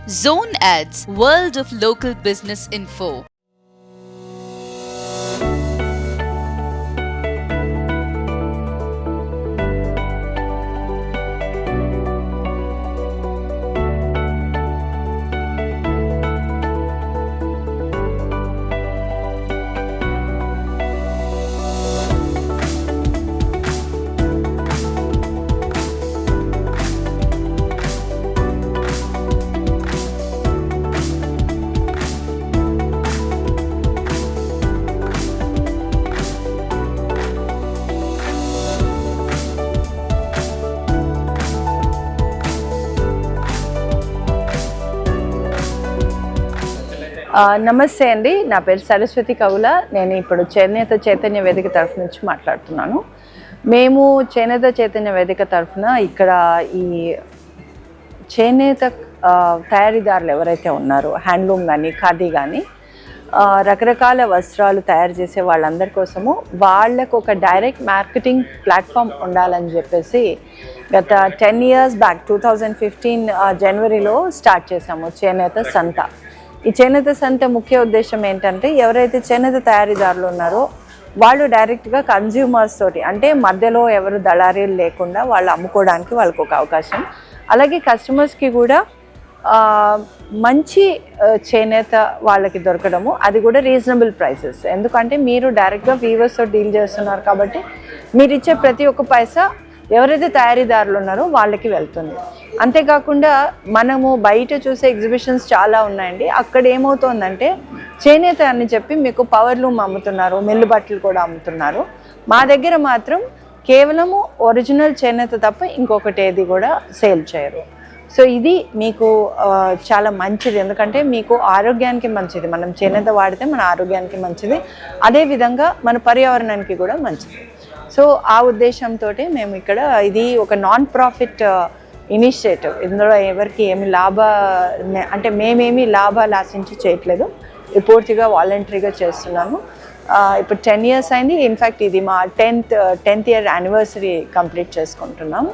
Zone Ads, World of Local Business Info. నమస్తే అండి, నా పేరు సరస్వతి కవుల. నేను ఇప్పుడు చేనేత చైతన్య వేదిక తరఫు నుంచి మాట్లాడుతున్నాను. మేము చేనేత చైతన్య వేదిక తరఫున ఇక్కడ ఈ చేనేత తయారీదారులు ఎవరైతే ఉన్నారో, హ్యాండ్లూమ్ కానీ ఖాదీ కానీ రకరకాల వస్త్రాలు తయారు చేసే వాళ్ళందరి కోసము వాళ్ళకు ఒక డైరెక్ట్ మార్కెటింగ్ ప్లాట్ఫామ్ ఉండాలని చెప్పేసి గత 10 years బ్యాక్ 2015 జనవరిలో స్టార్ట్ చేసాము చేనేత సంత. ఈ చేనేత సంత ముఖ్య ఉద్దేశం ఏంటంటే, ఎవరైతే చేనేత తయారీదారులు ఉన్నారో వాళ్ళు డైరెక్ట్గా కన్జ్యూమర్స్ తోటి, అంటే మధ్యలో ఎవరు దళారీలు లేకుండా వాళ్ళు అమ్ముకోవడానికి వాళ్ళకు ఒక అవకాశం. అలాగే కస్టమర్స్కి కూడా మంచి చేనేత వాళ్ళకి దొరకడము, అది కూడా రీజనబుల్ ప్రైసెస్. ఎందుకంటే మీరు డైరెక్ట్గా వీవర్స్తో డీల్ చేస్తున్నారు కాబట్టి మీరు ఇచ్చే ప్రతి ఒక్క పైసా ఎవరైతే తయారీదారులు ఉన్నారో వాళ్ళకి వెళ్తుంది. అంతేకాకుండా మనము బయట చూసే ఎగ్జిబిషన్స్ చాలా ఉన్నాయండి. అక్కడ ఏమవుతుందంటే చేనేత అని చెప్పి మీకు పవర్ లూమ్ అమ్ముతున్నారు, మిల్లు బట్టలు కూడా అమ్ముతున్నారు. మా దగ్గర మాత్రం కేవలము ఒరిజినల్ చేనేత తప్ప ఇంకొకటి ఏది కూడా సేల్ చేయరు. సో ఇది మీకు చాలా మంచిది, ఎందుకంటే మీకు ఆరోగ్యానికి మంచిది. మనం చేనేత వాడితే మన ఆరోగ్యానికి మంచిది, అదేవిధంగా మన పర్యావరణానికి కూడా మంచిది. సో ఆ ఉద్దేశంతో మేము ఇక్కడ, ఇది ఒక నాన్ ప్రాఫిట్ ఇనిషియేటివ్. ఇందులో ఎవరికి ఏమి అంటే మేమేమి లాభాలు ఆశించి చేయట్లేదు, ఇది పూర్తిగా వాలంటరీగా చేస్తున్నాము. ఇప్పుడు 10 years అయింది. ఇన్ఫ్యాక్ట్ ఇది మా 10th year యానివర్సరీ కంప్లీట్ చేసుకుంటున్నాము.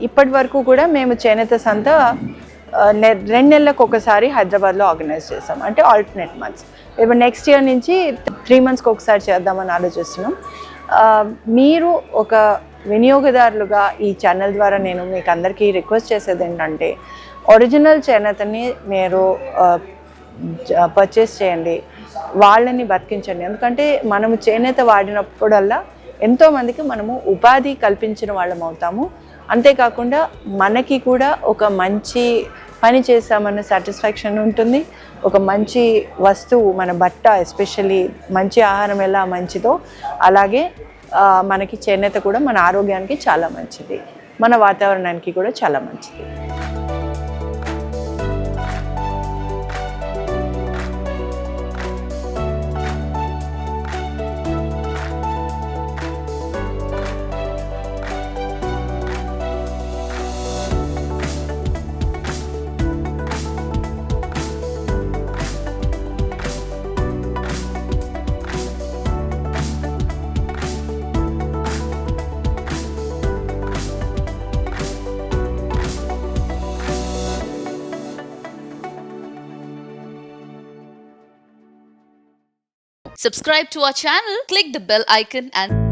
ఇప్పటి వరకు కూడా మేము చేనేత సంత 2 నెలలకు ఒకసారి హైదరాబాద్లో ఆర్గనైజ్ చేస్తాం, అంటే ఆల్టర్నేట్ మంత్స్. ఇప్పుడు నెక్స్ట్ ఇయర్ నుంచి 3 monthsకి ఒకసారి చేద్దామని ఆలోచిస్తున్నాం. మీరు ఒక వినియోగదారులుగా ఈ ఛానల్ ద్వారా నేను మీకు అందరికీ రిక్వెస్ట్ చేసేది ఏంటంటే, ఒరిజినల్ చేనేతని మీరు పర్చేస్ చేయండి, వాళ్ళని బతికించండి. ఎందుకంటే మనము చేనేత వాడినప్పుడల్లా ఎంతోమందికి మనము ఉపాధి కల్పించిన వాళ్ళం అవుతాము. అంతేకాకుండా మనకి కూడా ఒక మంచి పని చేసామన్న సాటిస్ఫాక్షన్ ఉంటుంది. ఒక మంచి వస్తువు, మన బట్ట ఎస్పెషల్లీ, మంచి ఆహారం ఎలా మంచిదో అలాగే మనకి చేనేత కూడా మన ఆరోగ్యానికి చాలా మంచిది, మన వాతావరణానికి కూడా చాలా మంచిది. Subscribe to our channel, click the bell icon and